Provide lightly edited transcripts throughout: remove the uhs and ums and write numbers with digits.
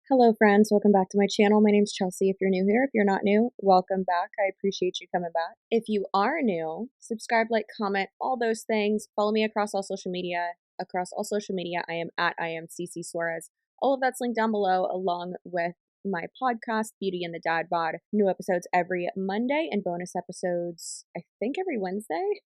Hello friends, welcome back to my channel. My name's Chelsea. If you're new here, if you're not new, welcome back. I appreciate you coming back. If you are new, subscribe, like, comment, all those things. Follow me across all social media. I am at CCSUAREZ. All of that's linked down below, along with my podcast, Beauty and the Dad Bod. New episodes every Monday and bonus episodes, I think, every Wednesday.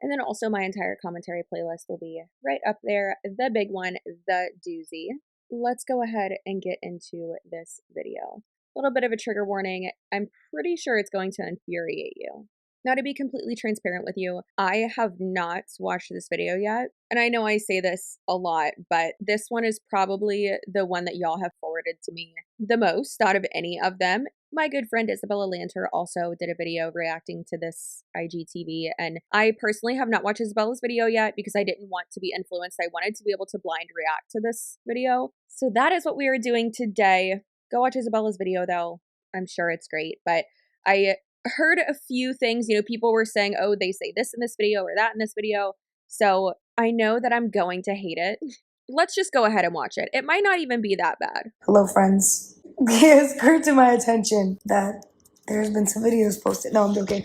And then also my entire commentary playlist will be right up there. The big one, the doozy. Let's go ahead and get into this video. A little bit of a trigger warning. I'm pretty sure it's going to infuriate you. Now, to be completely transparent with you, I have not watched this video yet. And I know I say this a lot, but this one is probably the one that y'all have forwarded to me the most out of any of them. My good friend Isabella Lanter also did a video reacting to this IGTV, and I personally have not watched Isabella's video yet because I didn't want to be influenced. I wanted to be able to blind react to this video. So that is what we are doing today. Go watch Isabella's video though. I'm sure it's great, but I heard a few things, people were saying, oh, they say this in this video or that in this video. So I know that I'm going to hate it. Let's just go ahead and watch it. It might not even be that bad. Hello, friends. It has occurred to my attention that there's been some videos posted. No, I'm joking.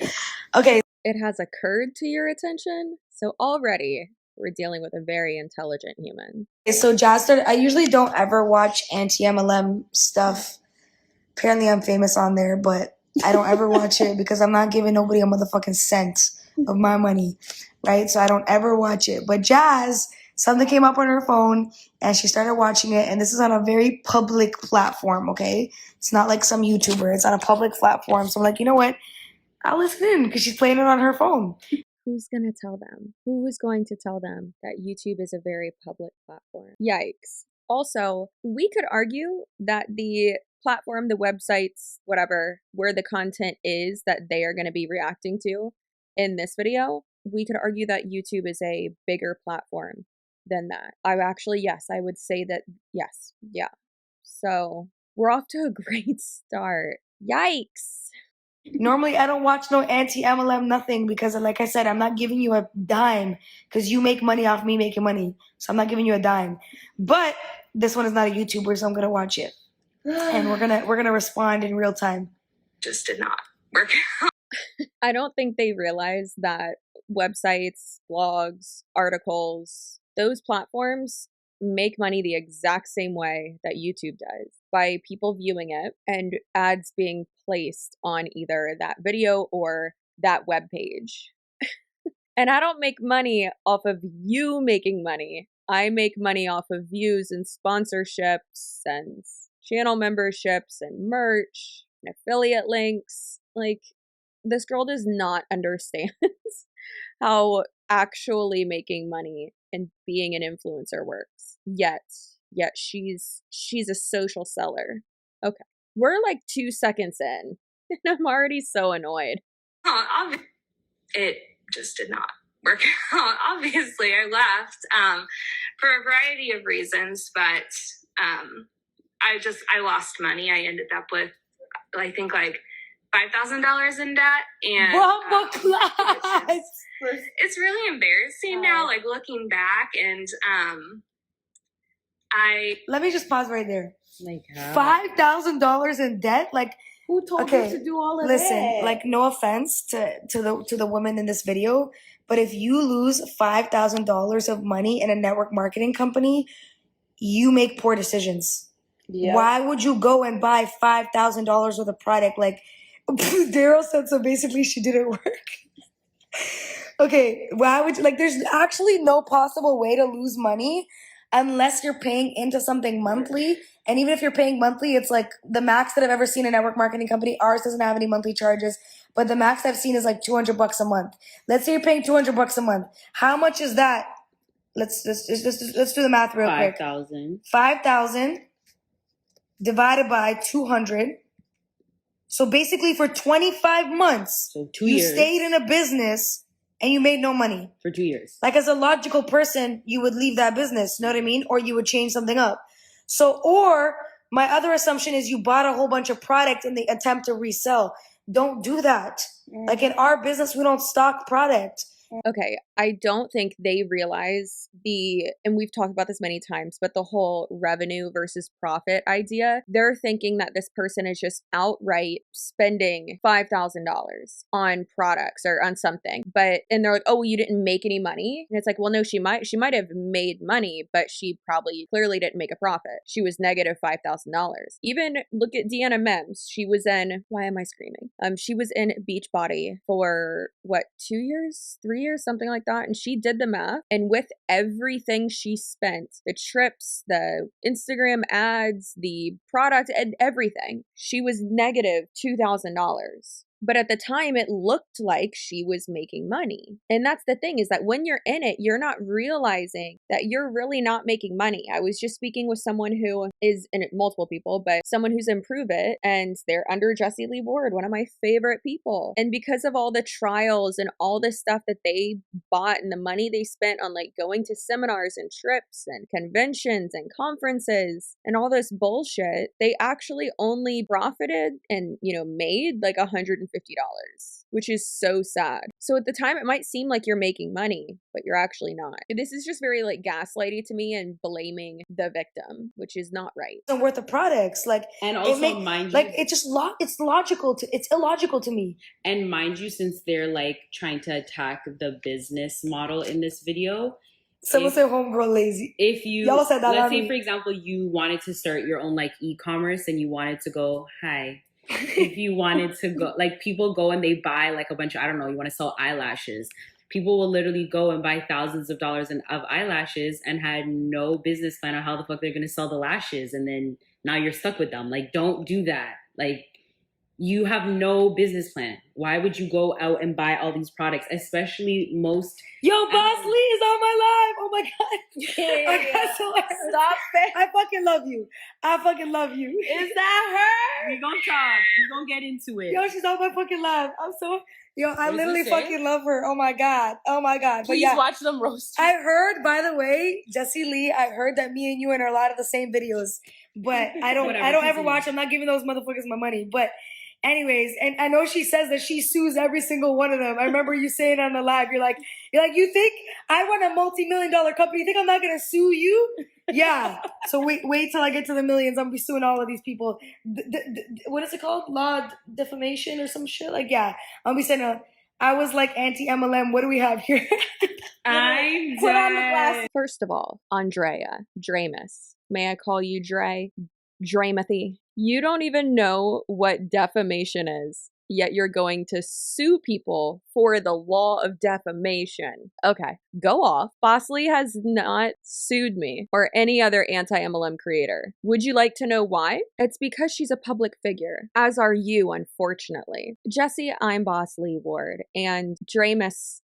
Okay. It has occurred to your attention? So already we're dealing with a very intelligent human. So Jazz started, I usually don't ever watch anti-MLM stuff. Apparently I'm famous on there, but I don't ever watch it because I'm not giving nobody a motherfucking cent of my money, right? So I don't ever watch it. But Jazz, something came up on her phone and she started watching it, and this is on a very public platform, okay? It's not like some YouTuber. It's on a public platform. So I'm like, you know what? I'll listen in because she's playing it on her phone. Who's going to tell them? Who is going to tell them that YouTube is a very public platform? Yikes. Also, we could argue that the platform, the websites, whatever, where the content is that they are going to be reacting to in this video, we could argue that YouTube is a bigger platform than that. Yes, I would say that, yes, yeah. So we're off to a great start. Yikes. Normally, I don't watch no anti-MLM nothing because, like I said, I'm not giving you a dime because you make money off me making money. So I'm not giving you a dime. But this one is not a YouTuber, so I'm gonna watch it, and we're gonna respond in real time. Just did not work out. I don't think they realize that websites, blogs, articles, those platforms make money the exact same way that YouTube does, by people viewing it and ads being placed on either that video or that web page. And I don't make money off of you making money. I make money off of views and sponsorships and channel memberships and merch and affiliate links. Like, this girl does not understand how actually making money and being an influencer works. Yet she's a social seller. Okay. We're like 2 seconds in and I'm already so annoyed. It just did not work out. Obviously, I left for a variety of reasons, but I lost money. I ended up with, I think, like $5,000 in debt, and it's really embarrassing now, like looking back. And let me just pause right there. Like $5,000 in debt, like. Who told you to do all of that? Like, no offense to the woman in this video, but if you lose $5,000 of money in a network marketing company, you make poor decisions. Yep. Why would you go and buy $5,000 worth of product? Like, Daryl said, so basically she didn't work. Okay, why would you, like, there's actually no possible way to lose money unless you're paying into something monthly. And even if you're paying monthly, it's like the max that I've ever seen a network marketing company, ours doesn't have any monthly charges, but the max I've seen is like $200 a month. Let's say you're paying $200 a month. How much is that? Let's do the math real quick. 5,000. 5,000 divided by 200. So basically for 25 months, so 2 years, you stayed in a business and you made no money. For 2 years. Like, as a logical person, you would leave that business, know what I mean? Or you would change something up. So, or my other assumption is you bought a whole bunch of product in the attempt to resell. Don't do that. Like, in our business, we don't stock product. Okay, I don't think they realize and we've talked about this many times, but the whole revenue versus profit idea, they're thinking that this person is just outright spending $5,000 on products or on something. And they're like, oh, well, you didn't make any money. And it's like, well, no, she might have made money, but she clearly didn't make a profit. She was negative $5,000. Even look at Deanna Mims. She was in, why am I screaming? She was in Beachbody for what, 2 years, 3 years, something like that. And she did the math, and with everything she spent, the trips, the Instagram ads, the product, and everything, she was negative $2,000. But at the time, it looked like she was making money. And that's the thing, is that when you're in it, you're not realizing that you're really not making money. I was just speaking with someone who is, and multiple people, but someone who's in Prove It, and they're under Jessie Lee Ward, one of my favorite people. And because of all the trials and all the stuff that they bought and the money they spent on like going to seminars and trips and conventions and conferences and all this bullshit, they actually only profited and, made like $150, which is so sad. So at the time, it might seem like you're making money, but you're actually not. This is just very like gaslighty to me and blaming the victim, which is not right. It's worth the products, and also mind you, it's illogical to me. And mind you, since they're like trying to attack the business model in this video. Someone said homegirl lazy. If you, y'all said that, let's say for example, you wanted to start your own like e-commerce and you wanted to go, hi. If you wanted to go, like people go and they buy like a bunch of, I don't know, you want to sell eyelashes. People will literally go and buy thousands of dollars of eyelashes and had no business plan on how the fuck they're going to sell the lashes. And then now you're stuck with them. Like, don't do that. Like, you have no business plan. Why would you go out and buy all these products, especially most... Yo, Boss Lee is on my live. Oh my God. Yeah. Stop it. I fucking love you. Is that her? We gonna talk. We gonna get into it. Yo, she's on my fucking live. I literally this fucking love her. Oh my God. Please watch them roast. I heard, by the way, Jessie Lee, I heard that me and you are in a lot of the same videos, but I don't ever watch. I'm not giving those motherfuckers my money, but anyways, and I know she says that she sues every single one of them. I remember you saying on the live, you're like, you think I run a multi-million-dollar company? You think I'm not gonna sue you? Yeah. So wait till I get to the millions. I'm gonna be suing all of these people. What is it called? Law defamation or some shit? Like, yeah. I'll be saying, I was like anti-MLM. What do we have here? I'm put on the glass. First of all, Andrea, Dramus. May I call you Dre? Dramathy. You don't even know what defamation is, yet you're going to sue people for the law of defamation. Okay, go off. Boss Lee has not sued me or any other anti-MLM creator. Would you like to know why? It's because she's a public figure, as are you, unfortunately. Jessie, I'm Boss Lee Ward, and Dramus,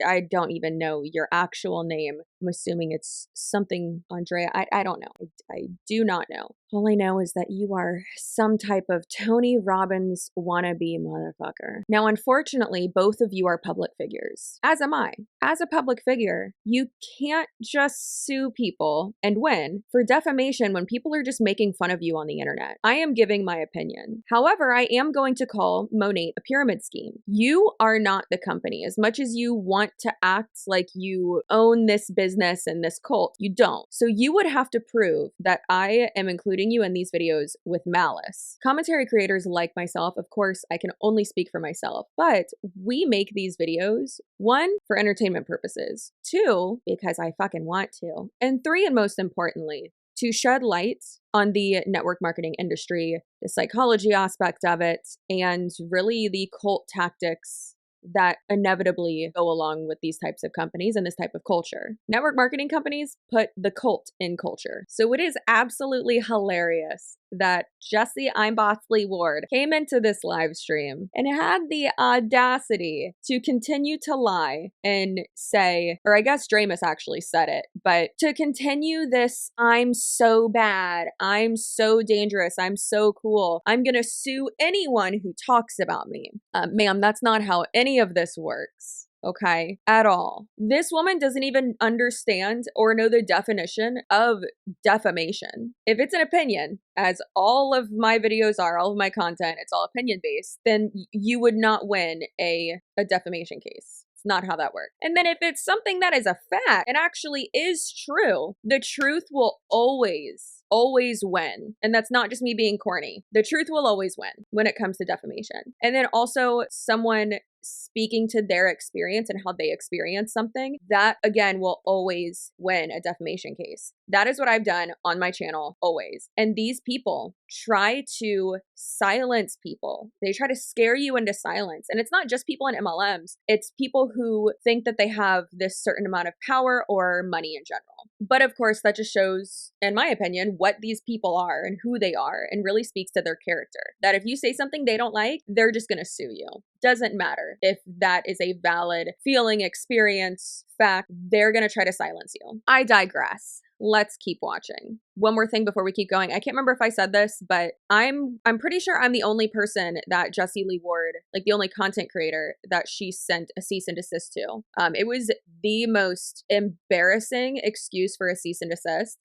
I don't even know your actual name. I'm assuming it's something Andrea. I don't know. I do not know. All I know is that you are some type of Tony Robbins wannabe motherfucker. Now, unfortunately, both of you are public figures, as am I. As a public figure, you can't just sue people and win for defamation when people are just making fun of you on the internet. I am giving my opinion. However, I am going to call Monat a pyramid scheme. You are not the company. As much as you want to act like you own this business and this cult, you don't. So you would have to prove that I am including you in these videos with malice. Commentary creators like myself, of course, I can only speak for myself, but we make these videos, 1, for entertainment purposes, 2, because I fucking want to, and 3, and most importantly, to shed light on the network marketing industry, the psychology aspect of it, and really the cult tactics that inevitably go along with these types of companies and this type of culture. Network marketing companies put the cult in culture. So it is absolutely hilarious that Jessie, I'm Boss Lee Ward, came into this live stream and had the audacity to continue to lie and say, or I guess Dramus actually said it, but to continue this, I'm so bad, I'm so dangerous, I'm so cool, I'm gonna sue anyone who talks about me. Ma'am, that's not how any of this works. Okay, at all. This woman doesn't even understand or know the definition of defamation. If it's an opinion, as all of my videos are, all of my content, it's all opinion based, then you would not win a defamation case. It's not how that works. And then if it's something that is a fact and actually is true, the truth will always win. And that's not just me being corny. The truth will always win when it comes to defamation. And then also someone speaking to their experience and how they experience something, that again will always win a defamation case. That is what I've done on my channel always. And these people try to silence people. They try to scare you into silence. And it's not just people in MLMs. It's people who think that they have this certain amount of power or money in general. But of course, that just shows, in my opinion, what these people are and who they are, and really speaks to their character. That if you say something they don't like, they're just going to sue you. Doesn't matter if that is a valid feeling, experience, fact, they're going to try to silence you. I digress. Let's keep watching. One more thing before we keep going. I can't remember if I said this, but I'm pretty sure I'm the only person that Jessie Lee Ward, like the only content creator that she sent a cease and desist to. It was the most embarrassing excuse for a cease and desist.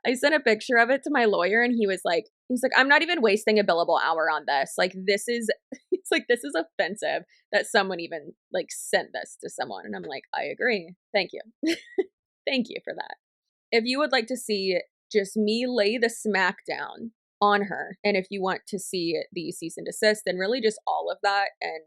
I sent a picture of it to my lawyer and he's like, I'm not even wasting a billable hour on this. Like, this is offensive that someone even like sent this to someone. And I'm like, I agree. Thank you. Thank you for that. If you would like to see just me lay the smack down on her, and if you want to see the cease and desist and really just all of that and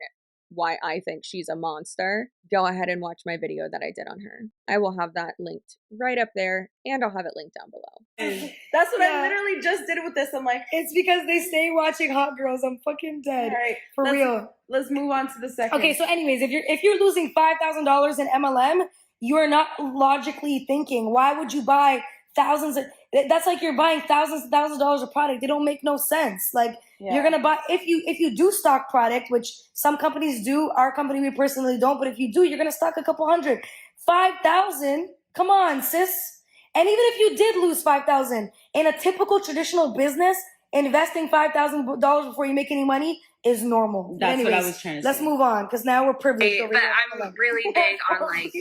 why I think she's a monster, go ahead and watch my video that I did on her. I will have that linked right up there, and I'll have it linked down below. That's what I literally just did with this. I'm like, it's because they stay watching Hot Girls. I'm fucking dead. All right, for real. Let's move on to the second. Okay, so anyways, if you're losing $5,000 in MLM, you are not logically thinking. Why would you buy thousands of, that's like you're buying thousands and thousands of dollars of product. They don't make no sense. Like, you're gonna buy, if you do stock product, which some companies do, our company we personally don't, but if you do, you're gonna stock a couple hundred. 5,000, come on, sis. And even if you did lose 5,000 in a typical traditional business, investing $5,000 before you make any money is normal. That's anyways, what I was trying to say. Let's move on, because now we're privileged over but here. I'm really big on like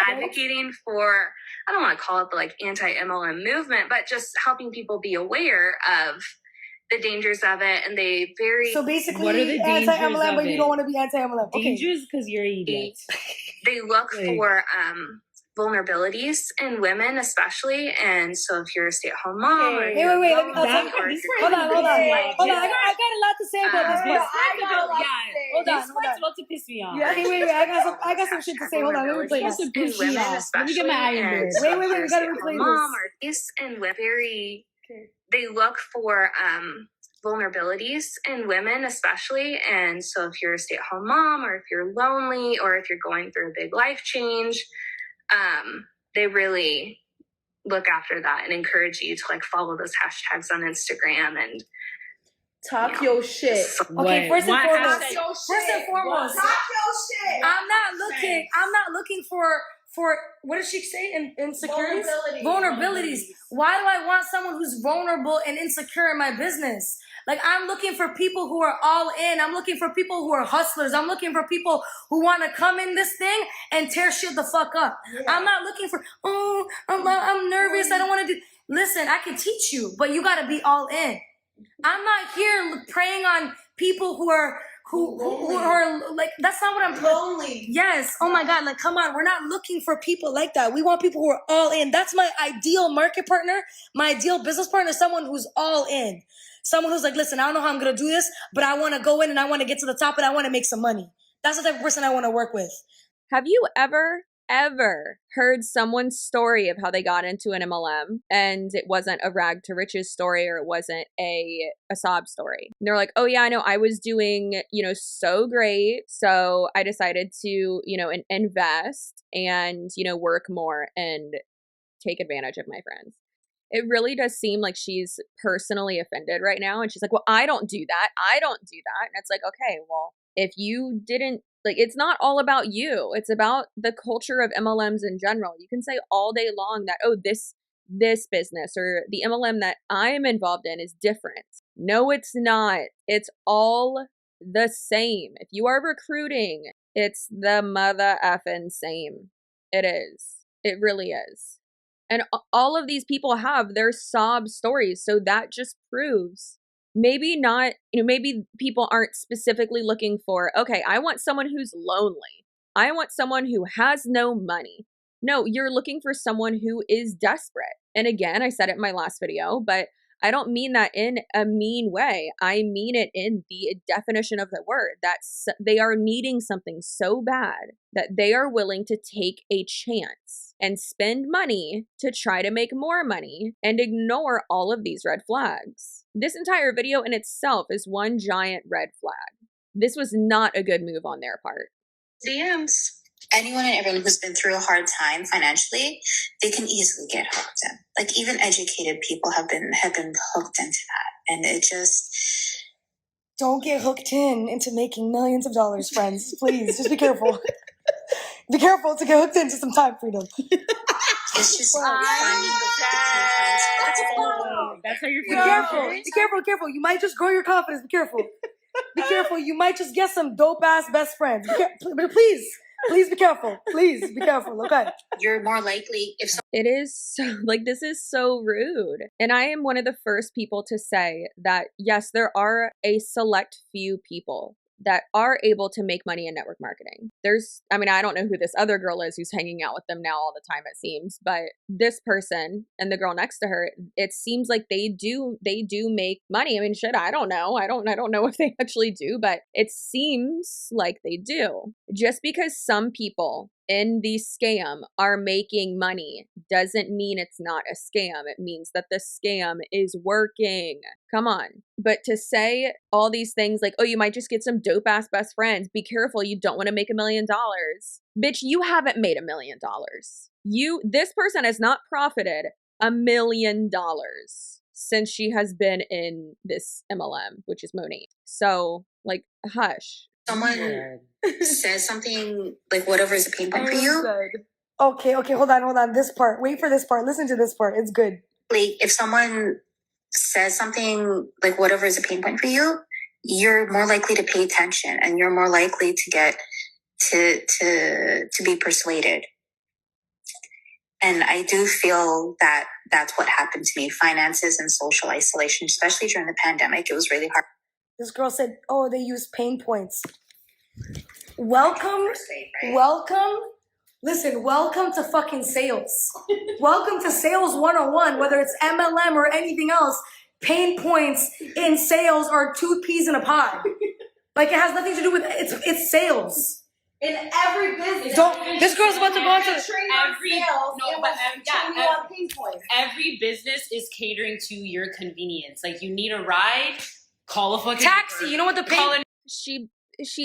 advocating for, I don't want to call it the like anti-MLM movement, but just helping people be aware of the dangers of it. And they very, so basically, what are the dangers anti-MLM, of but it? you don't want to be anti-MLM. Okay. Dangerous because you're an idiot. they look for vulnerabilities in women especially. And so if you're a stay-at-home mom or wait, hold on. or I got a lot to say about this. Hold on. It's about to piss me off. Yeah, wait, I got some shit to say. Hold on, let me play this. Let me get my iron. Wait, we gotta replay this. And very, they look for vulnerabilities in women especially. And so if you're a stay-at-home mom or if you're lonely or if you're going through a big life change, they really look after that and encourage you to like follow those hashtags on Instagram and talk your shit. Okay, first and foremost, talk your shit. I'm not looking for what did she say? Insecurities? Vulnerabilities. Why do I want someone who's vulnerable and insecure in my business? Like, I'm looking for people who are all in. I'm looking for people who are hustlers. I'm looking for people who want to come in this thing and tear shit the fuck up. Yeah. I'm not looking for, I'm nervous. I don't want to do. Listen, I can teach you, but you got to be all in. I'm not here preying on people who are like, that's not what I'm lonely. Yes. Oh my God. Like, come on. We're not looking for people like that. We want people who are all in. That's my ideal market partner. My ideal business partner is someone who's all in. Someone who's like, listen, I don't know how I'm going to do this, but I want to go in and I want to get to the top and I want to make some money. That's the type of person I want to work with. Have you ever heard someone's story of how they got into an MLM and it wasn't a rag to riches story or it wasn't a sob story? And they're like, oh yeah, I know I was doing, so great. So I decided to, invest and, work more and take advantage of my friends. It really does seem like she's personally offended right now. And she's like, well, I don't do that. I don't do that. And it's like, okay, well, if you didn't, like, it's not all about you. It's about the culture of MLMs in general. You can say all day long that, oh, this business or the MLM that I'm involved in is different. No, it's not. It's all the same. If you are recruiting, it's the mother effing same. It is. It really is. And all of these people have their sob stories. So that just proves maybe not, maybe people aren't specifically looking for, okay, I want someone who's lonely. I want someone who has no money. No, you're looking for someone who is desperate. And again, I said it in my last video, but I don't mean that in a mean way. I mean it in the definition of the word, that they are needing something so bad that they are willing to take a chance and spend money to try to make more money and ignore all of these red flags. This entire video in itself is one giant red flag. This was not a good move on their part. DMs. Anyone and everyone who's been through a hard time financially, they can easily get hooked in. Like even educated people have been hooked into that, and it just Don't get hooked into making millions of dollars, friends. Please, just be careful. Be careful to get hooked into some time freedom. It's just finding That's how you're Be feeling. careful. Be careful. Careful. You might just grow your confidence. Be careful. Be careful. You might just get some dope ass best friends. But please be careful. Please be careful. Okay. You're more likely if It is so, like, this is so rude. And I am one of the first people to say that, yes, there are a select few people that are able to make money in network marketing. I mean, I don't know who this other girl is who's hanging out with them now all the time, it seems, but this person and the girl next to her, it seems like they do make money. I mean, shit, I don't know. I don't know if they actually do, but it seems like they do. Just because some people in the scam are making money doesn't mean it's not a scam. It means that the scam is working. Come on. But to say all these things like, oh, you might just get some dope ass best friends. Be careful. You don't want to make $1 million. Bitch, you haven't made $1 million. This person has not profited $1 million since she has been in this MLM, which is Monat. So like, hush. someone says something like whatever is a pain point for you. Okay, hold on. This part. Wait for this part. Listen to this part. It's good. Like if someone says something like whatever is a pain point for you, you're more likely to pay attention and you're more likely to get to be persuaded. And I do feel that that's what happened to me. Finances and social isolation, especially during the pandemic, it was really hard. This girl said, oh, they use pain points. Welcome to fucking sales. Welcome to sales 101, whether it's MLM or anything else. Pain points in sales are 2 peas in a pod. Like it has nothing to do with it's sales. In every business. This girl's about to go into every business is catering to your convenience. Like you need a ride, call a fucking taxi. You know what the pain? She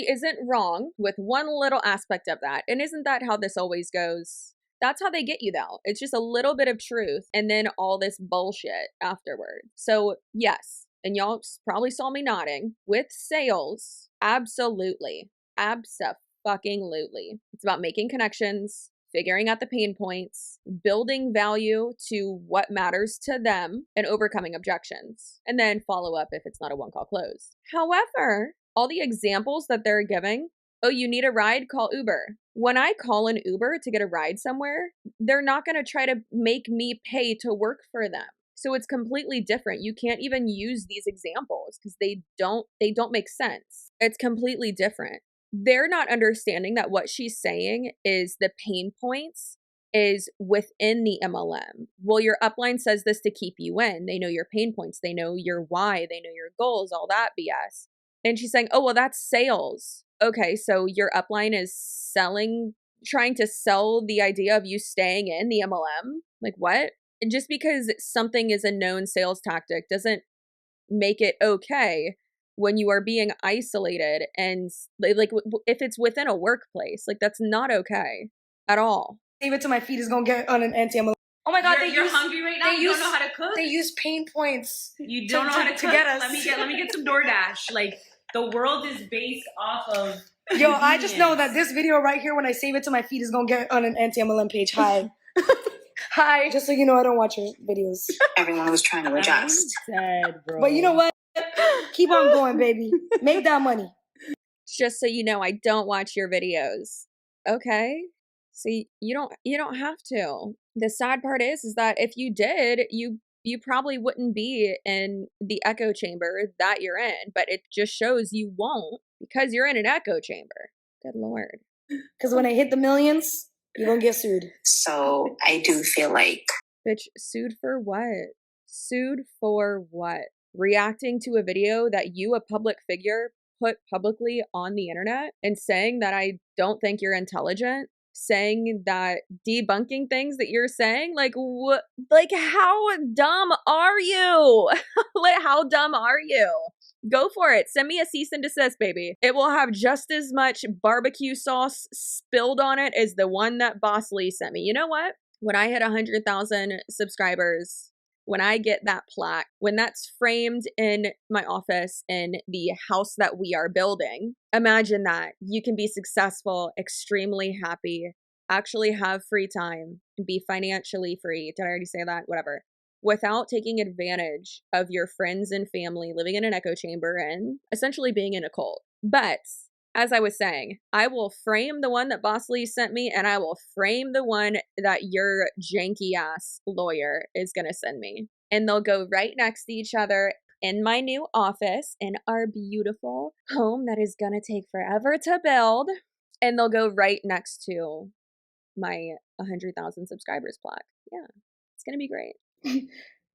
isn't wrong with one little aspect of that. And isn't that how this always goes? That's how they get you though. It's just a little bit of truth and then all this bullshit afterward. So yes, and y'all probably saw me nodding, with sales, absolutely. Abso-fucking-lutely. It's about making connections, figuring out the pain points, building value to what matters to them, and overcoming objections. And then follow up if it's not a one-call close. However, all the examples that they're giving, oh, you need a ride? Call Uber. When I call an Uber to get a ride somewhere, they're not going to try to make me pay to work for them. So it's completely different. You can't even use these examples because they don't make sense. It's completely different. They're not understanding that what she's saying is the pain points is within the MLM. Well, your upline says this to keep you in. They know your pain points. They know your why. They know your goals, all that BS. And she's saying, oh, well, that's sales. Okay, so your upline is trying to sell the idea of you staying in the MLM? Like what? And just because something is a known sales tactic doesn't make it okay when you are being isolated and like if it's within a workplace, like that's not okay at all. Save it to my feet is gonna get on an ANTIMLM. Oh my god, you're hungry right now. You don't know how to cook. They use pain points. You don't know how to cook. Get us. Let me get some DoorDash. Like the world is based off of. Yo, I just know that this video right here, when I save it to my feet, is gonna get on an ANTIMLM page. Hi. Hi. Just so you know, I don't watch your videos. Everyone was trying to adjust. Dead, bro. But you know what? Keep on going, baby. Make that money. Just so you know, I don't watch your videos. Okay. So you don't have to. The sad part is that if you did, you probably wouldn't be in the echo chamber that you're in, but it just shows you won't because you're in an echo chamber. Good Lord. Because when I hit the millions, you're going to get sued. So I do feel like... Bitch, sued for what? Sued for what? Reacting to a video that you, a public figure, put publicly on the internet and saying that I don't think you're intelligent, saying that debunking things that you're saying, like what, like how dumb are you? Like how dumb are you? Go for it. Send me a cease and desist, baby. It will have just as much barbecue sauce spilled on it as the one that Boss Lee sent me. You know what? When I hit 100,000 subscribers, when I get that plaque, when that's framed in my office in the house that we are building, imagine that. You can be successful, extremely happy, actually have free time, and be financially free. Did I already say that? Whatever. Without taking advantage of your friends and family, living in an echo chamber and essentially being in a cult. But as I was saying, I will frame the one that Boss Lee sent me, and I will frame the one that your janky ass lawyer is going to send me. And they'll go right next to each other in my new office in our beautiful home that is going to take forever to build. And they'll go right next to my 100,000 subscribers plaque. Yeah, it's going to be great.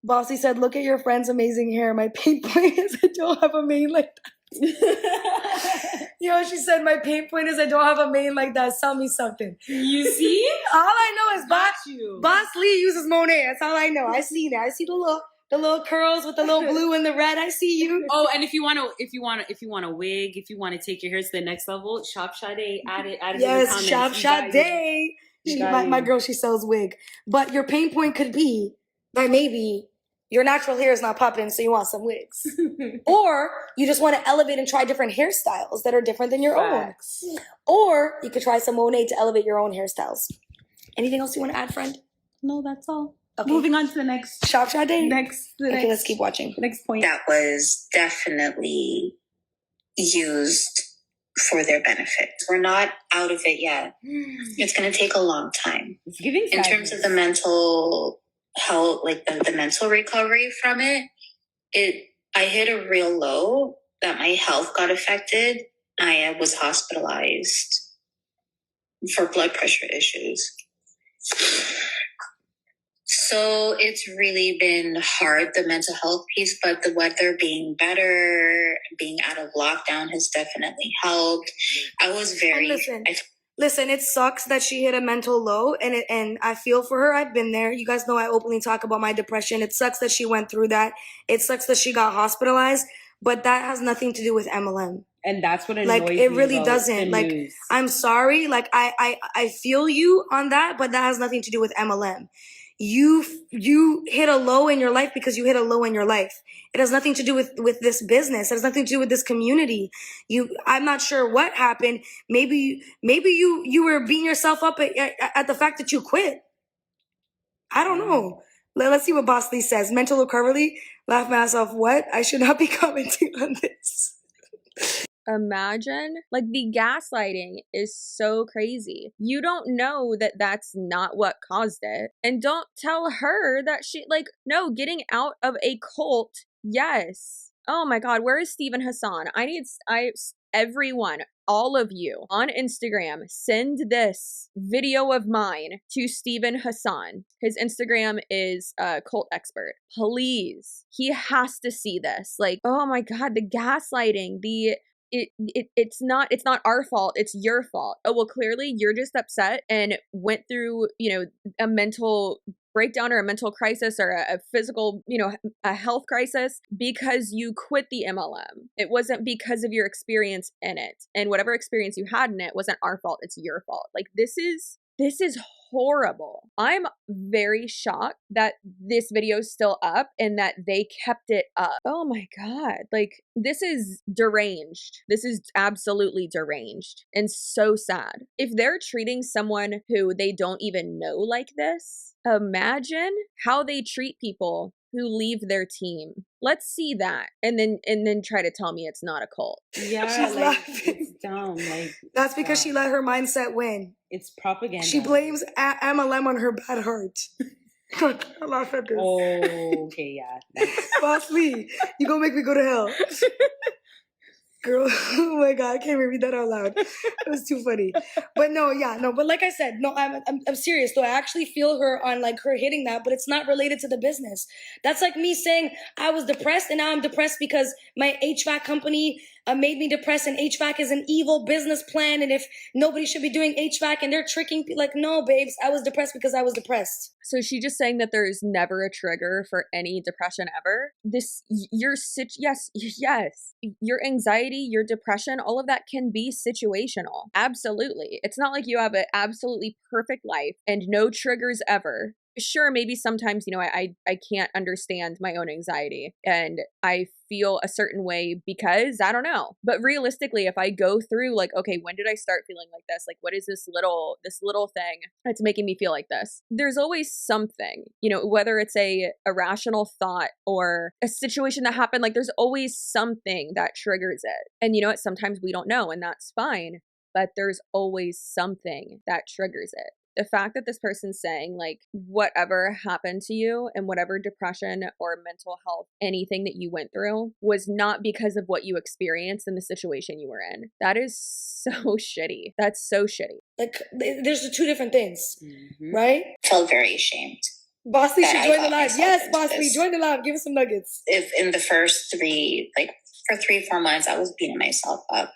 Bossy said, look at your friend's amazing hair. My pain point is I don't have a mane like that. Yo, she said, my pain point is I don't have a mane like that. Sell me something. You see? All I know is Boss Lee uses Monet. That's all I know. I see that. I see the little curls with the little blue and the red. I see you. Oh, and if you want a wig, if you want to take your hair to the next level, Shop Sade, add it in the comments. Shop Sade. My girl, she sells wig. But your pain point could be that maybe your natural hair is not popping, so you want some wigs. Or you just want to elevate and try different hairstyles that are different than your own. Or you could try some Monet to elevate your own hairstyles. Anything else you want to add, friend? No, that's all. Okay. Moving on to the next. Shop Sade. Next. Let's keep watching. Next point. That was definitely used for their benefit. We're not out of it yet. It's going to take a long time. It's giving in terms of the mental health, like the mental recovery from it, I hit a real low that my health got affected. I was hospitalized for blood pressure issues. So it's really been hard, the mental health piece, but the weather being better, being out of lockdown has definitely helped. I was very... Listen, it sucks that she hit a mental low, and I feel for her. I've been there. You guys know I openly talk about my depression. It sucks that she went through that. It sucks that she got hospitalized, but that has nothing to do with MLM. And that's what annoys me. It really doesn't. Like, I'm sorry. Like, I feel you on that, but that has nothing to do with MLM. You hit a low in your life because you hit a low in your life. It has nothing to do with this business. It has nothing to do with this community. I'm not sure what happened. Maybe you were beating yourself up at the fact that you quit. I don't know. Let's see what Boss Lee says. Mental recovery. Laugh my ass off. What? I should not be commenting on this. Imagine, like, the gaslighting is so crazy. You don't know that that's not what caused it. And don't tell her that she, like, no, getting out of a cult, yes. Oh my God, where is Stephen Hassan? Everyone, all of you on Instagram, send this video of mine to Stephen Hassan. His Instagram is cult expert. Please, he has to see this. Like, oh my God, the gaslighting, it's not our fault, it's your fault. Oh, well, clearly you're just upset and went through, a mental breakdown or a mental crisis or a physical, a health crisis because you quit the MLM. It wasn't because of your experience in it. And whatever experience you had in it wasn't our fault, it's your fault. Like, this is horrible. I'm very shocked that this video is still up and that they kept it up. Oh my God. Like, this is deranged. This is absolutely deranged and so sad. If they're treating someone who they don't even know like this, imagine how they treat people who leave their team. Let's see that. And then try to tell me it's not a cult. Yeah, she's laughing. It's dumb. Like, that's because she let her mindset win. It's propaganda. She blames MLM on her bad heart. I laugh at this. Oh, okay, yeah. Boss Lee, you gonna make me go to hell. Girl, oh my God, I can't even read that out loud. It was too funny. But no, yeah, no, but like I said, no, I'm serious though. I actually feel her on like her hitting that, but it's not related to the business. That's like me saying I was depressed and now I'm depressed because my HVAC company made me depressed, and HVAC is an evil business plan, and if nobody should be doing HVAC and they're tricking people. Like, no, babes, I was depressed because I was depressed. So is she just saying that there's never a trigger for any depression ever? Yes, your anxiety, your depression, all of that can be situational. Absolutely. It's not like you have an absolutely perfect life and no triggers ever. Sure, maybe sometimes, I can't understand my own anxiety and I feel a certain way because I don't know. But realistically, if I go through like, okay, when did I start feeling like this? Like, what is this little thing that's making me feel like this? There's always something, whether it's a irrational thought or a situation that happened, like there's always something that triggers it. And you know what? Sometimes we don't know, and that's fine, but there's always something that triggers it. The fact that this person's saying like whatever happened to you and whatever depression or mental health, anything that you went through was not because of what you experienced in the situation you were in. That is so shitty. That's so shitty. Like, there's the two different things, right? Felt very ashamed. Bossy should join the live. Yes, Bossy, join the live. Give us some nuggets. If in the first for 3-4 months, I was beating myself up,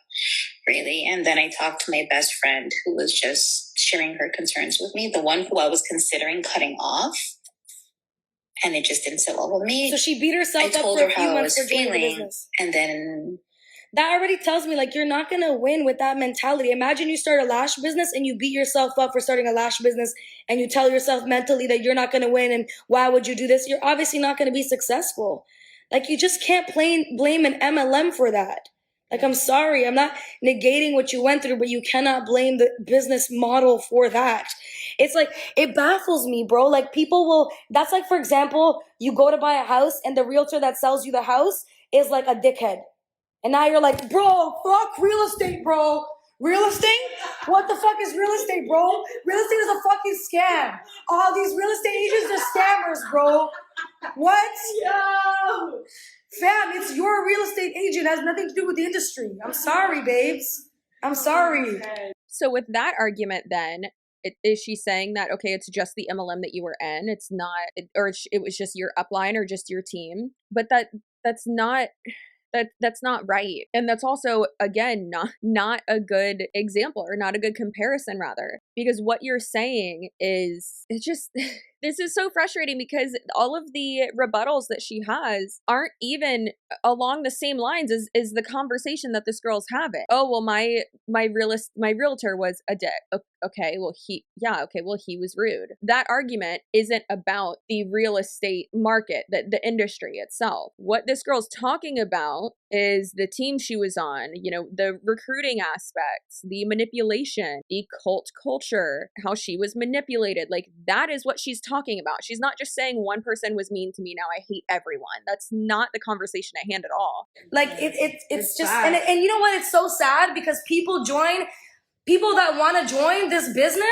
really. And then I talked to my best friend who was just sharing her concerns with me, the one who I was considering cutting off. And it just didn't sit well with me. So she beat herself up for a few months for joining the business. And then that already tells me like you're not going to win with that mentality. Imagine you start a lash business and you beat yourself up for starting a lash business and you tell yourself mentally that you're not going to win and why would you do this? You're obviously not going to be successful. Like, you just can't blame an MLM for that. Like, I'm sorry, I'm not negating what you went through, but you cannot blame the business model for that. It's like, it baffles me, bro. Like, that's like, for example, you go to buy a house and the realtor that sells you the house is like a dickhead. And now you're like, bro, fuck real estate, bro. Real estate? What the fuck is real estate, bro? Real estate is a fucking scam. All these real estate agents are scammers, bro. What? Yo! Fam, it's your real estate agent. It has nothing to do with the industry. I'm sorry, babes. I'm sorry. So with that argument then, is she saying that, okay, it's just the MLM that you were in, it's not, or it was just your upline or just your team, but that's not right. And that's also, again, not a good example, or not a good comparison rather, because what you're saying is, it's just, this is so frustrating because all of the rebuttals that she has aren't even along the same lines as the conversation that this girl's having. Oh, well, my realtor was a dick. Okay, well, he was rude. That argument isn't about the real estate market, the industry itself. What this girl's talking about is the team she was on, the recruiting aspects, the manipulation, the cult culture, how she was manipulated. Like, that is what she's talking about. She's not just saying one person was mean to me, now I hate everyone. That's not the conversation at hand at all. Like, it's just, and you know what? It's so sad because people that want to join this business,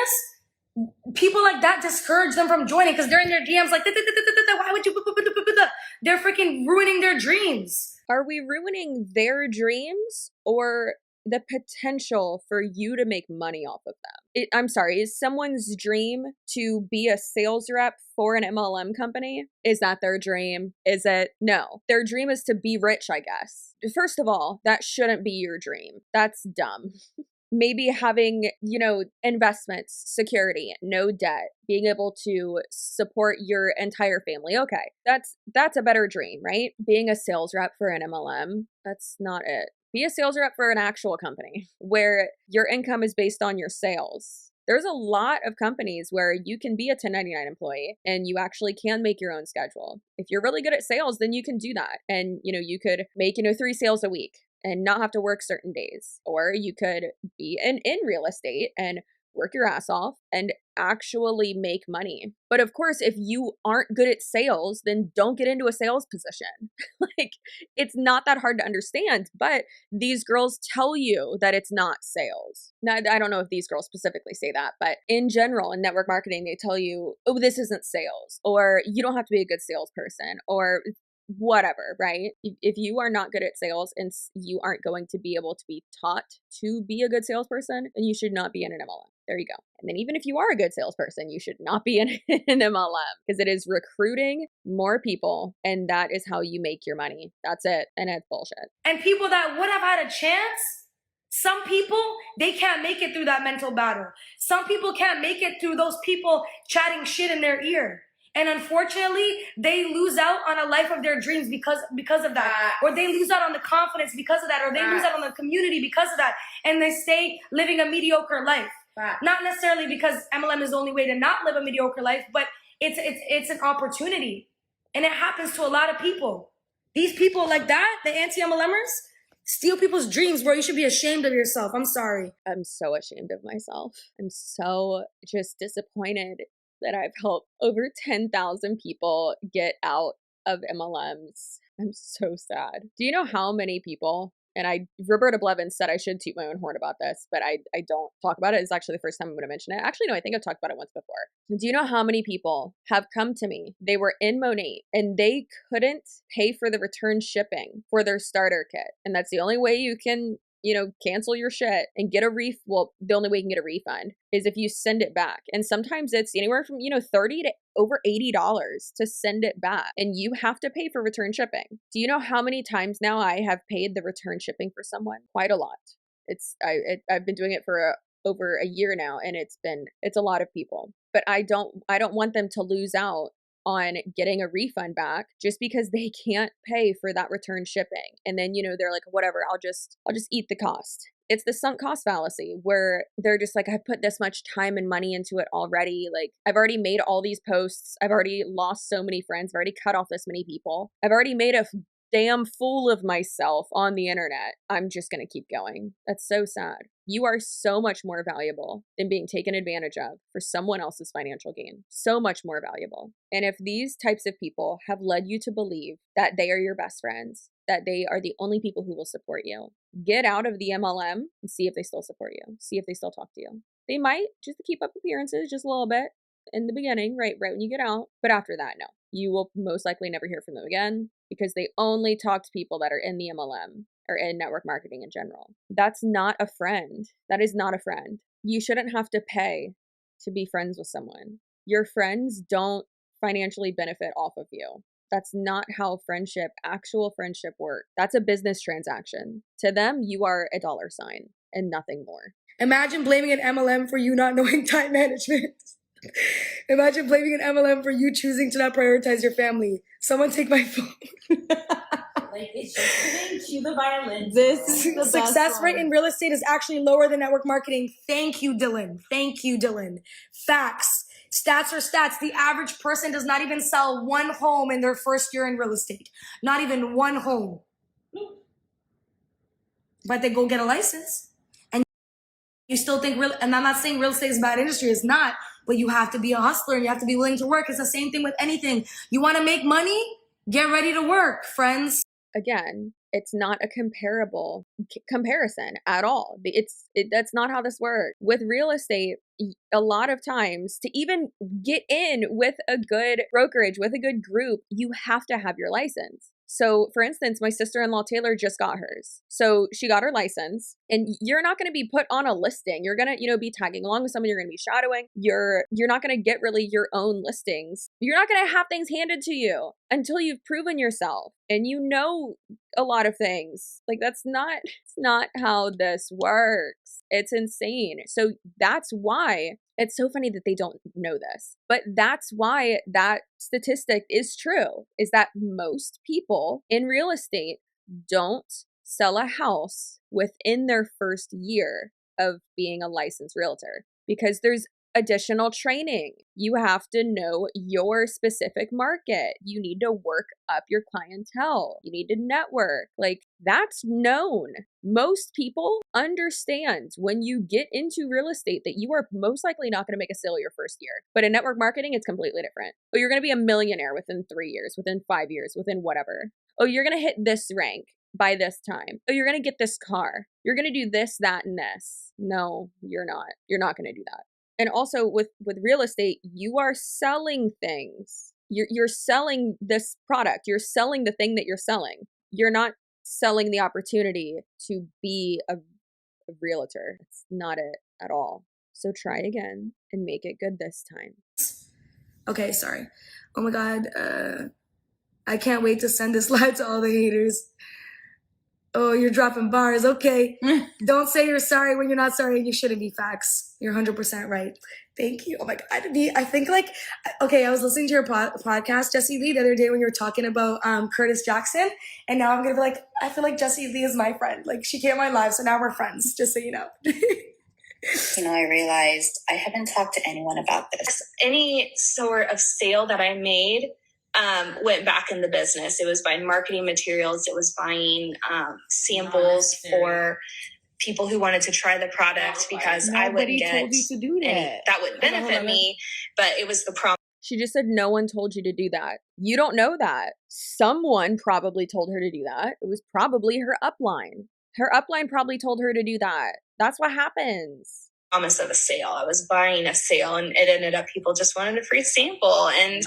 people like that discourage them from joining because they're in their DMs like, why would you? They're freaking ruining their dreams. Are we ruining their dreams or the potential for you to make money off of them? I'm sorry, is someone's dream to be a sales rep for an MLM company? Is that their dream? Is it? No. Their dream is to be rich, I guess. First of all, that shouldn't be your dream. That's dumb. Maybe having, investments, security, no debt, being able to support your entire family. Okay, that's a better dream, right? Being a sales rep for an MLM, that's not it. Be a sales rep for an actual company where your income is based on your sales. There's a lot of companies where you can be a 1099 employee and you actually can make your own schedule. If you're really good at sales, then you can do that. And, you could make, 3 sales a week and not have to work certain days. Or you could be in real estate and work your ass off and actually make money. But of course, if you aren't good at sales, then don't get into a sales position. Like, it's not that hard to understand, but these girls tell you that it's not sales. Now, I don't know if these girls specifically say that, but in general, in network marketing, they tell you, oh, this isn't sales, or you don't have to be a good salesperson, or whatever, right? If you are not good at sales and you aren't going to be able to be taught to be a good salesperson, then you should not be in an MLM. There you go. And then even if you are a good salesperson, you should not be in an MLM, because it is recruiting more people, and that is how you make your money. That's it. And it's bullshit. And people that would have had a chance, some people, they can't make it through that mental battle. Some people can't make it through those people chatting shit in their ear. And unfortunately, they lose out on a life of their dreams because of that. Or they lose out on the confidence because of that. Or they lose out on the community because of that. And they stay living a mediocre life. Not necessarily because MLM is the only way to not live a mediocre life, but it's an opportunity. And it happens to a lot of people. These people like that, the anti-MLMers, steal people's dreams, bro. You should be ashamed of yourself. I'm sorry. I'm so ashamed of myself. I'm so just disappointed that I've helped over 10,000 people get out of MLMs. I'm so sad. Do you know how many people, and Roberta Blevins said I should toot my own horn about this, but I don't talk about it. It's actually the first time I'm going to mention it. Actually, no, I think I've talked about it once before. Do you know how many people have come to me? They were in Monat and they couldn't pay for the return shipping for their starter kit. And that's the only way you can, cancel your shit and get the only way you can get a refund is if you send it back. And sometimes it's anywhere from, $30 to over $80 to send it back. And you have to pay for return shipping. Do you know how many times now I have paid the return shipping for someone? Quite a lot. I've been doing it for over a year now, and it's a lot of people. But I don't want them to lose out on getting a refund back just because they can't pay for that return shipping. And then, they're like, whatever, I'll just eat the cost. It's the sunk cost fallacy where they're just like, I've put this much time and money into it already. Like, I've already made all these posts. I've already lost so many friends. I've already cut off this many people. I've already made a damn fool of myself on the internet. I'm just going to keep going. That's so sad. You are so much more valuable than being taken advantage of for someone else's financial gain. So much more valuable. And if these types of people have led you to believe that they are your best friends, that they are the only people who will support you, get out of the MLM and see if they still support you. See if they still talk to you. They might, just to keep up appearances just a little bit in the beginning, right when you get out. But after that, no. You will most likely never hear from them again because they only talk to people that are in the MLM or in network marketing in general. That's not a friend. That is not a friend. You shouldn't have to pay to be friends with someone. Your friends don't financially benefit off of you. That's not how actual friendship works. That's a business transaction. To them, you are a dollar sign and nothing more. Imagine blaming an MLM for you not knowing time management. Imagine blaming an MLM for you choosing to not prioritize your family. Someone take my phone. Like, it's just giving cue the violin. This success rate in real estate is actually lower than network marketing. Thank you, Dylan. Thank you, Dylan. Facts. Stats are stats. The average person does not even sell one home in their first year in real estate. Not even one home. But they go get a license. And you still think and I'm not saying real estate is a bad industry. It's not. But you have to be a hustler and you have to be willing to work. It's the same thing with anything. You want to make money? Get ready to work, friends. Again, it's not a comparison at all. That's not how this works. With real estate, a lot of times to even get in with a good brokerage, with a good group, you have to have your license. So for instance, my sister-in-law Taylor just got hers. So she got her license, and you're not going to be put on a listing. You're going to, be tagging along with someone. You're going to be shadowing. You're not going to get really your own listings. You're not going to have things handed to you until you've proven yourself and a lot of things. Like it's not how this works. It's insane. So that's why it's so funny that they don't know this, but that's why that statistic is true, is that most people in real estate don't sell a house within their first year of being a licensed realtor because there's additional training. You have to know your specific market. You need to work up your clientele. You need to network. Like that's known. Most people understand when you get into real estate that you are most likely not going to make a sale your first year. But in network marketing, it's completely different. Oh, you're going to be a millionaire within 3 years, within 5 years, within whatever. Oh, you're going to hit this rank by this time. Oh, you're going to get this car. You're going to do this, that, and this. No, you're not. You're not going to do that. And also with real estate, you are selling things. You're selling this product. You're selling the thing that you're selling. You're not selling the opportunity to be a realtor. It's not it at all. So try again and make it good this time. Okay, sorry. Oh my God. I can't wait to send this live to all the haters. Oh, you're dropping bars. Okay. Don't say you're sorry when you're not sorry and you shouldn't be. Facts. You're 100% right. Thank you. Oh my God. I think like, okay, I was listening to your podcast, Jessie Lee, the other day when you were talking about Curtis Jackson. And now I'm going to be like, I feel like Jessie Lee is my friend. Like she came on my live. So now we're friends, just so you know. You know, I realized I haven't talked to anyone about this. Any sort of sale that I made went back in the business. It was buying marketing materials. It was buying samples for people who wanted to try the product because I wouldn't get told you to do that. that would benefit me, but it was the problem. She just said no one told you to do that. You don't know that. Someone probably told her to do that. It was probably her upline. Her upline probably told her to do that. That's what happens. Promise of a sale. I was buying a sale and it ended up people just wanted a free sample. And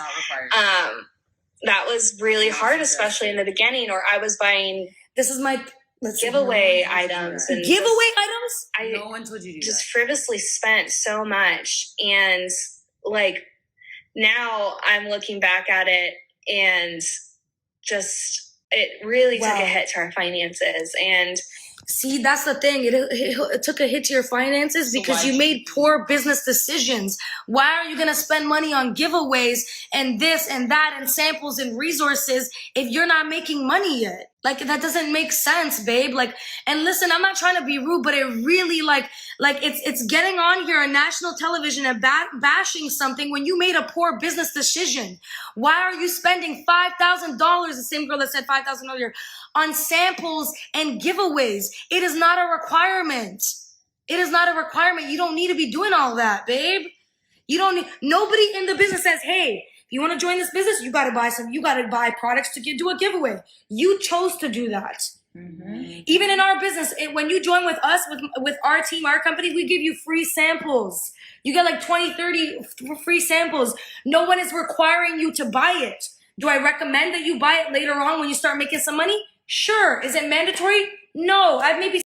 that was really hard, especially in the beginning, or I was buying giveaway items. And giveaway items? No one told you to do just that. frivolously spent so much. And like now I'm looking back at it and just it really took a hit to our finances. And see, that's the thing. It took a hit to your finances because you made poor business decisions. Why are you going to spend money on giveaways and this and that and samples and resources if you're not making money yet? Like, that doesn't make sense, babe. Like, and listen, I'm not trying to be rude, but it really like it's getting on here on national television and bashing something when you made a poor business decision. Why are you spending $5,000, the same girl that said $5,000 earlier, on samples and giveaways? It is not a requirement. It is not a requirement. You don't need to be doing all that, babe. You don't need, nobody in the business says, hey, if you want to join this business, you got to buy products to do a giveaway. You chose to do that. Mm-hmm. Even in our business, when you join with us, with our team, our company, we give you free samples. You get like 20, 30 free samples. No one is requiring you to buy it. Do I recommend that you buy it later on when you start making some money? Sure. Is it mandatory? No.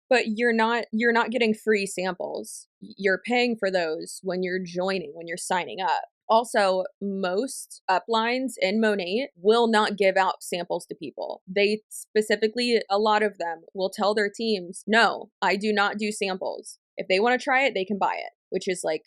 But you're not getting free samples. You're paying for those when you're joining, when you're signing up. Also, most uplines in Monat will not give out samples to people. They specifically, a lot of them will tell their teams, no, I do not do samples. If they want to try it, they can buy it, which is like,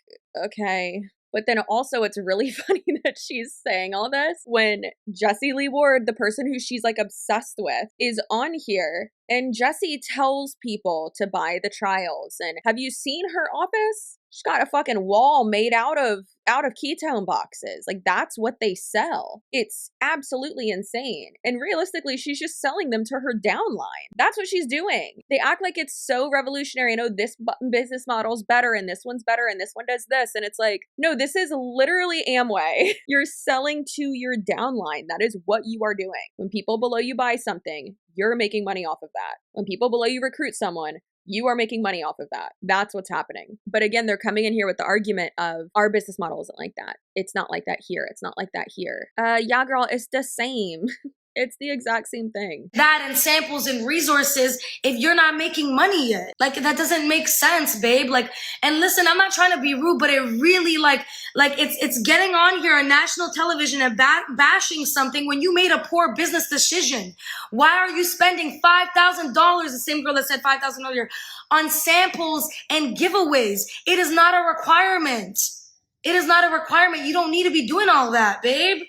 okay. But then also it's really funny that she's saying all this when Jessie Lee Ward, the person who she's like obsessed with, is on here and Jessie tells people to buy the trials. And have you seen her office? She's got a fucking wall made out of ketone boxes. Like, that's what they sell. It's absolutely insane. And realistically, she's just selling them to her downline. That's what she's doing. They act like it's so revolutionary. And oh, this business model's better and this one's better and this one does this. And it's like, no, this is literally Amway. You're selling to your downline. That is what you are doing. When people below you buy something, you're making money off of that. When people below you recruit someone, you are making money off of that. That's what's happening. But again, they're coming in here with the argument of our business model isn't like that. It's not like that here. It's not like that here. Yeah, girl, it's the same. It's the exact same thing. That and samples and resources if you're not making money yet. Like, that doesn't make sense, babe. Like, and listen, I'm not trying to be rude, but it really like it's getting on here on national television and bashing something when you made a poor business decision. Why are you spending $5,000, the same girl that said $5,000 earlier, on samples and giveaways? It is not a requirement. It is not a requirement. You don't need to be doing all that, babe.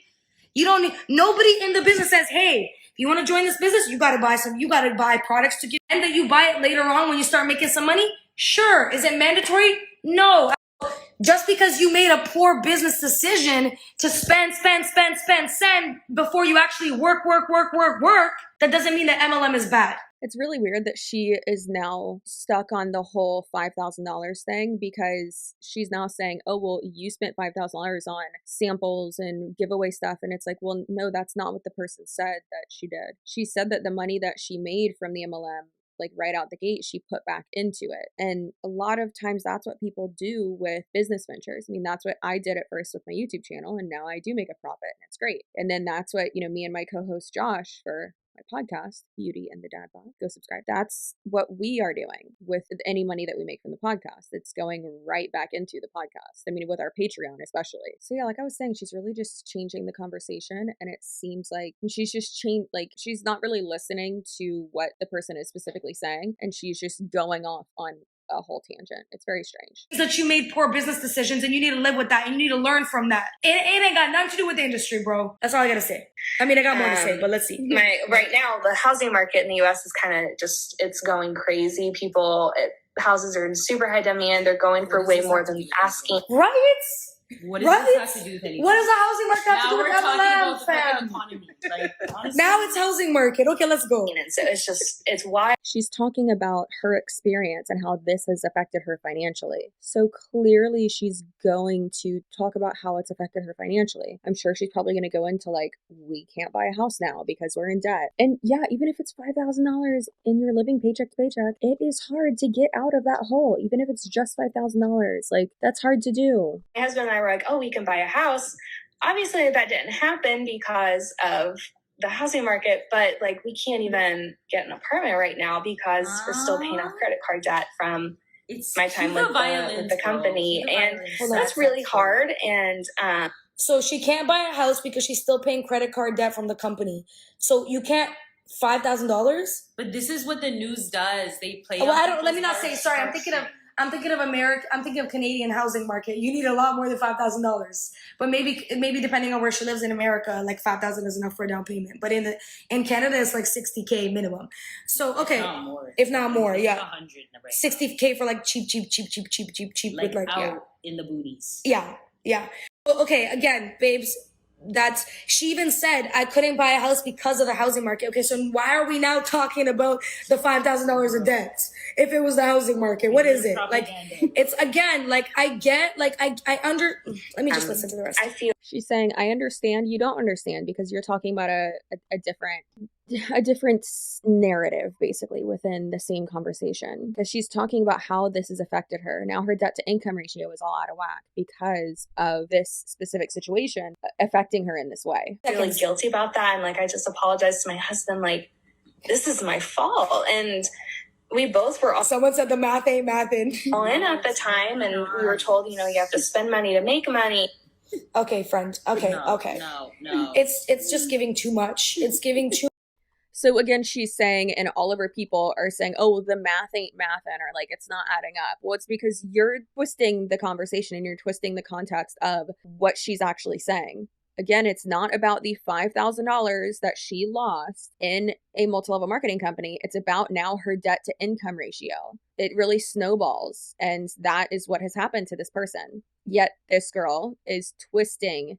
You don't need, nobody in the business says, hey, if you want to join this business, you got to buy products to get, and that you buy it later on when you start making some money. Sure. Is it mandatory? No. Just because you made a poor business decision to spend before you actually work, that doesn't mean that MLM is bad. It's really weird that she is now stuck on the whole $5,000 thing because she's now saying, oh, well, you spent $5,000 on samples and giveaway stuff. And it's like, well, no, that's not what the person said that she did. She said that the money that she made from the MLM, like right out the gate, she put back into it. And a lot of times that's what people do with business ventures. I mean, that's what I did at first with my YouTube channel, and now I do make a profit and it's great. And then that's what, you know, me and my co-host Josh for my podcast, Beauty and the Dad Bod, go subscribe. That's what we are doing with any money that we make from the podcast. It's going right back into the podcast. I mean, with our Patreon especially. So yeah, like I was saying, she's really just changing the conversation, and it seems like she's just changed, like she's not really listening to what the person is specifically saying, and she's just going off on a whole tangent. It's very strange. That you made poor business decisions, and you need to live with that, and you need to learn from that. It ain't got nothing to do with the industry, bro. That's all I gotta say. I mean, I got more to say, but let's see. Right now, the housing market in the U.S. is kind of just, it's going crazy. Houses are in super high demand. They're going for way more than asking. Right? What does this have to do with anything? What does the housing market have to do with MLM, fam? economy. Like, honestly, Now it's housing market. Okay, let's go. And so it's why. She's talking about her experience and how this has affected her financially. So clearly she's going to talk about how it's affected her financially. I'm sure she's probably going to go into like, we can't buy a house now because we're in debt. And yeah, even if it's $5,000 and you're living paycheck to paycheck, it is hard to get out of that hole. Even if it's just $5,000, like that's hard to do. My husband and I were like, oh, we can buy a house. Obviously that didn't happen because of the housing market, but like we can't even get an apartment right now because we're still paying off credit card debt from my time with the company. And that's really hard. And so she can't buy a house because she's still paying credit card debt from the company. So you can't $5,000. But this is what the news does. They play. Well, I don't. Let me not say. Sorry, I'm thinking of America. I'm thinking of Canadian housing market. You need a lot more than $5,000. But maybe depending on where she lives in America, like $5,000 is enough for a down payment. But in Canada, it's like $60K minimum. So okay, if not more, yeah, $60K for like cheap, like with like out in the booties. Yeah. Okay, again, babes. She even said I couldn't buy a house because of the housing market. Okay, so why are we now talking about the $5,000 of debt if it was the housing market? What is it? Like, it's again, like I get, like I let me just listen to the rest. I feel She's saying, I understand, you don't understand, because you're talking about a different narrative basically within the same conversation, because she's talking about how this has affected her. Now her debt to income ratio is all out of whack because of this specific situation affecting her in this way. I feel guilty about that, and like I just apologized to my husband, like this is my fault. And we both were all Someone said the math ain't mathin'. all in at the time, and we were told, you have to spend money to make money. Okay, friend. Okay. No. It's just giving too much. It's giving too. So again, she's saying, and all of her people are saying, oh, well, the math ain't mathin', or like it's not adding up. Well, it's because you're twisting the conversation and you're twisting the context of what she's actually saying. Again, it's not about the $5,000 that she lost in a multi-level marketing company. It's about now her debt to income ratio. It really snowballs, and that is what has happened to this person. Yet this girl is twisting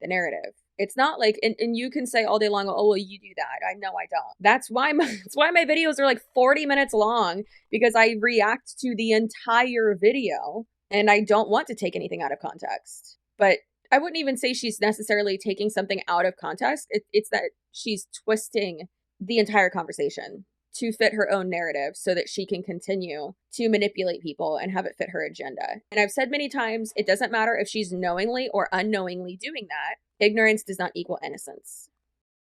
the narrative. It's not like, and you can say all day long, oh, well, you do that. I know I don't. That's why my videos are like 40 minutes long, because I react to the entire video and I don't want to take anything out of context. But I wouldn't even say she's necessarily taking something out of context. It's that she's twisting the entire conversation to fit her own narrative so that she can continue to manipulate people and have it fit her agenda. And I've said many times, it doesn't matter if she's knowingly or unknowingly doing that. Ignorance does not equal innocence.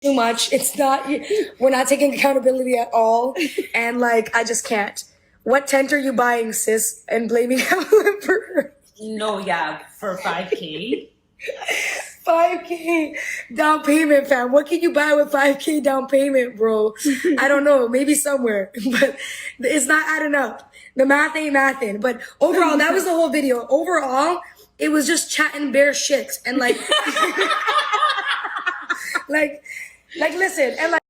Too much. It's not, we're not taking accountability at all. And like, I just can't. What tent are you buying, sis? And blaming Helen for her. No, yeah, for 5K. 5K down payment, fam. What can you buy with 5K down payment, bro? I don't know. Maybe somewhere, but it's not adding up. The math ain't mathin'. But overall, that was the whole video. Overall, it was just chatting bare shit and like, like listen, and like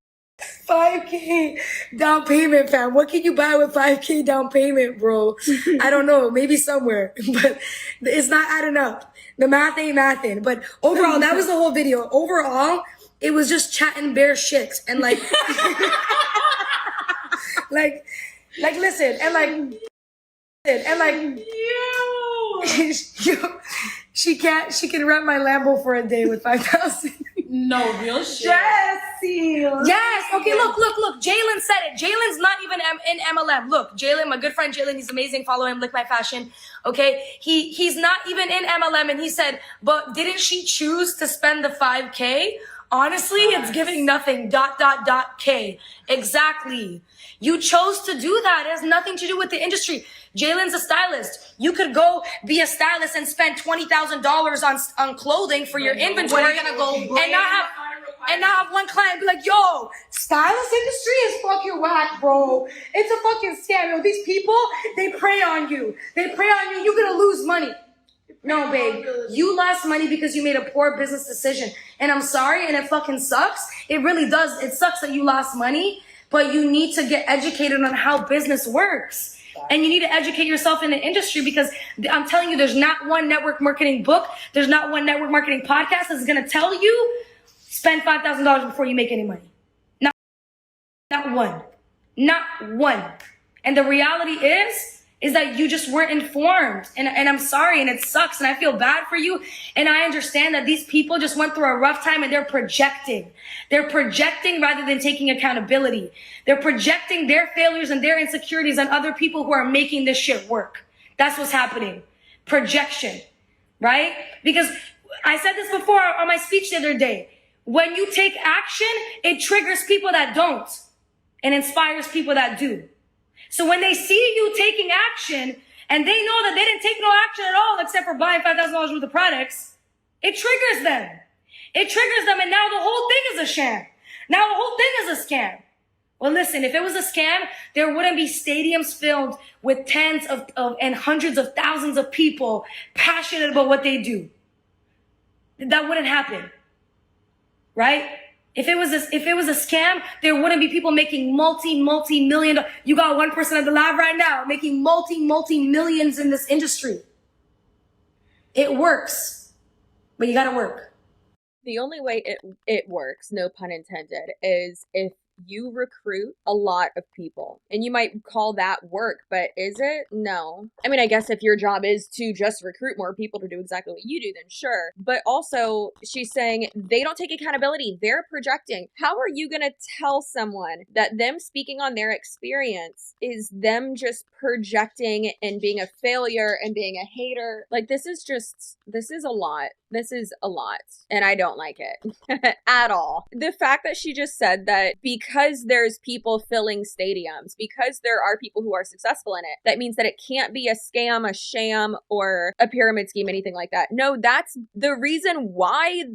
5K down payment, fam. What can you buy with 5K down payment, bro? I don't know. Maybe somewhere, but it's not adding up. The math ain't mathin'. But overall, that was the whole video. Overall, it was just chatting bare shit and like, like listen, and like, she can rent my Lambo for a day with 5,000. No, real shit. Yes, Okay, look. Jalen said it. Jalen's not even in MLM. Look, Jalen, my good friend Jalen, he's amazing. Follow him, Lick My Fashion. Okay, he's not even in MLM, and he said, but didn't she choose to spend the 5K? Honestly, it's giving nothing. ... K. Exactly. You chose to do that. It has nothing to do with the industry. Jalen's a stylist. You could go be a stylist and spend $20,000 on clothing for your inventory and not have one client be like, yo, stylist industry is fucking whack, bro. It's a fucking scam. Yo, these people, they prey on you. You're gonna lose money. No, babe, you lost money because you made a poor business decision. And I'm sorry, and it fucking sucks. It really does. It sucks that you lost money, but you need to get educated on how business works. And you need to educate yourself in the industry, because I'm telling you, there's not one network marketing book, there's not one network marketing podcast that's gonna tell you, spend $5,000 before you make any money. Not one. Not one. And the reality is that you just weren't informed. And I'm sorry, and it sucks, and I feel bad for you. And I understand that these people just went through a rough time, and they're projecting. They're projecting rather than taking accountability. They're projecting their failures and their insecurities on other people who are making this shit work. That's what's happening. Projection, right? Because I said this before on my speech the other day. When you take action, it triggers people that don't and inspires people that do. So when they see you taking action and they know that they didn't take no action at all except for buying $5,000 worth of products, it triggers them. It triggers them, and now the whole thing is a sham. Now the whole thing is a scam. Well, listen, if it was a scam, there wouldn't be stadiums filled with tens of and hundreds of thousands of people passionate about what they do. That wouldn't happen, right? If it was a scam, there wouldn't be people making multi-million. You got one person at the live right now making multi-millions in this industry. It works, but you gotta work. The only way it works, no pun intended, is if you recruit a lot of people. And you might call that work, but is it? No. I mean, I guess if your job is to just recruit more people to do exactly what you do, then sure. But also, she's saying they don't take accountability. They're projecting. How are you going to tell someone that them speaking on their experience is them just projecting and being a failure and being a hater? Like, this is a lot. This is a lot, and I don't like it at all. The fact that she just said that because there's people filling stadiums, because there are people who are successful in it, that means that it can't be a scam, a sham, or a pyramid scheme, anything like that. No, that's the reason why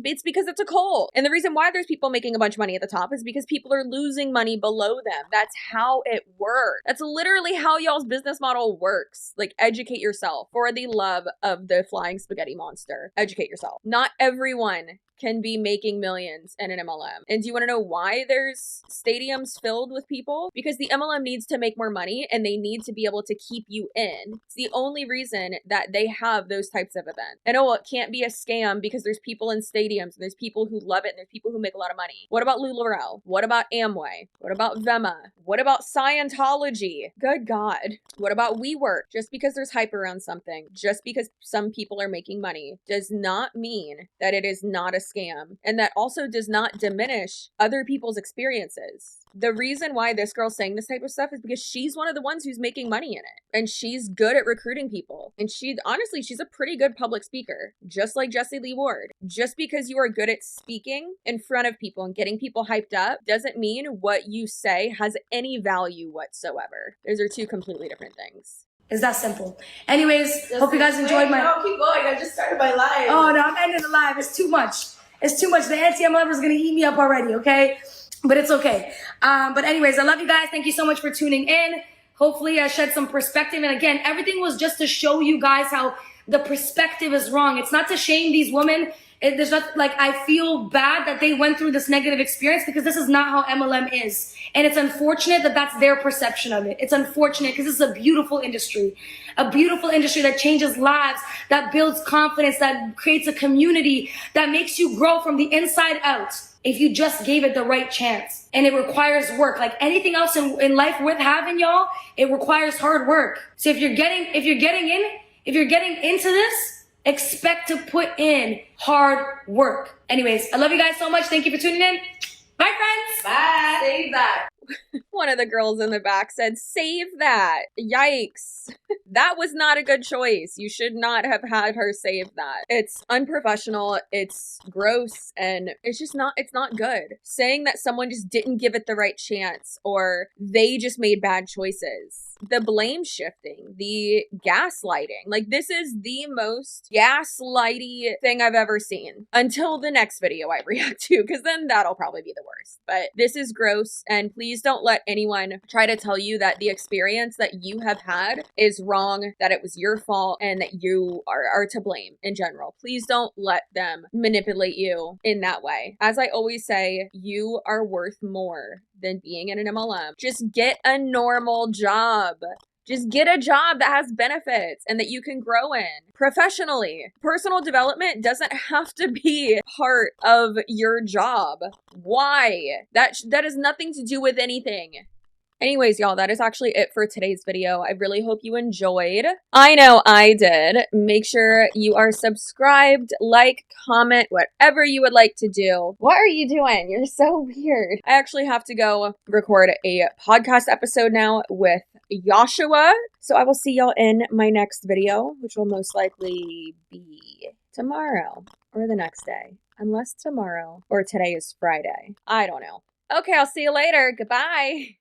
it's because it's a cult. And the reason why there's people making a bunch of money at the top is because people are losing money below them. That's how it works. That's literally how y'all's business model works. Like, educate yourself for the love of the flying spaghetti monster. Educate yourself. Not everyone can be making millions in an MLM. And do you want to know why there's stadiums filled with people? Because the MLM needs to make more money, and they need to be able to keep you in. It's the only reason that they have those types of events. And it can't be a scam because there's people in stadiums, and there's people who love it, and there's people who make a lot of money. What about LuLaRoe? What about Amway? What about Vema? What about Scientology? Good God. What about WeWork? Just because there's hype around something, just because some people are making money, does not mean that it is not a scam. And that also does not diminish other people's experiences. The reason why this girl's saying this type of stuff is because she's one of the ones who's making money in it. And she's good at recruiting people. And she's a pretty good public speaker, just like Jessie Lee Ward. Just because you are good at speaking in front of people and getting people hyped up doesn't mean what you say has any value whatsoever. Those are two completely different things. It's that simple. Anyways, hope you guys enjoyed my... No, keep going. I just started my live. Oh, no, I'm ending the live. It's too much. It's too much. The anti-MLM is going to eat me up already, okay? But it's okay. But anyways, I love you guys. Thank you so much for tuning in. Hopefully I shed some perspective. And again, everything was just to show you guys how the perspective is wrong. It's not to shame these women. There's not, like, I feel bad that they went through this negative experience, because this is not how MLM is. And it's unfortunate that that's their perception of it. It's unfortunate because this is a beautiful industry that changes lives, that builds confidence, that creates a community, that makes you grow from the inside out if you just gave it the right chance. And it requires work. Like anything else in life worth having, y'all, it requires hard work. So if you're getting into this, expect to put in hard work. Anyways, I love you guys so much. Thank you for tuning in. Bye, friends. Bye. save that. One of the girls in the back said, save that. Yikes. That was not a good choice. You should not have had her save that. It's unprofessional, it's gross, and it's not good. Saying that someone just didn't give it the right chance or they just made bad choices. The blame shifting, the gaslighting. Like, this is the most gaslighty thing I've ever seen. Until the next video I react to, because then that'll probably be the worst. But this is gross, and please don't let anyone try to tell you that the experience that you have had is wrong, that it was your fault, and that you are to blame in general. Please don't let them manipulate you in that way. As I always say, you are worth more than being in an MLM. Just get a normal job. Just get a job that has benefits and that you can grow in professionally. Personal development doesn't have to be part of your job. Why? That has nothing to do with anything. Anyways, y'all, that is actually it for today's video. I really hope you enjoyed. I know I did. Make sure you are subscribed, like, comment, whatever you would like to do. What are you doing? You're so weird. I actually have to go record a podcast episode now with Joshua. So I will see y'all in my next video, which will most likely be tomorrow or the next day. Unless tomorrow or today is Friday. I don't know. Okay, I'll see you later. Goodbye.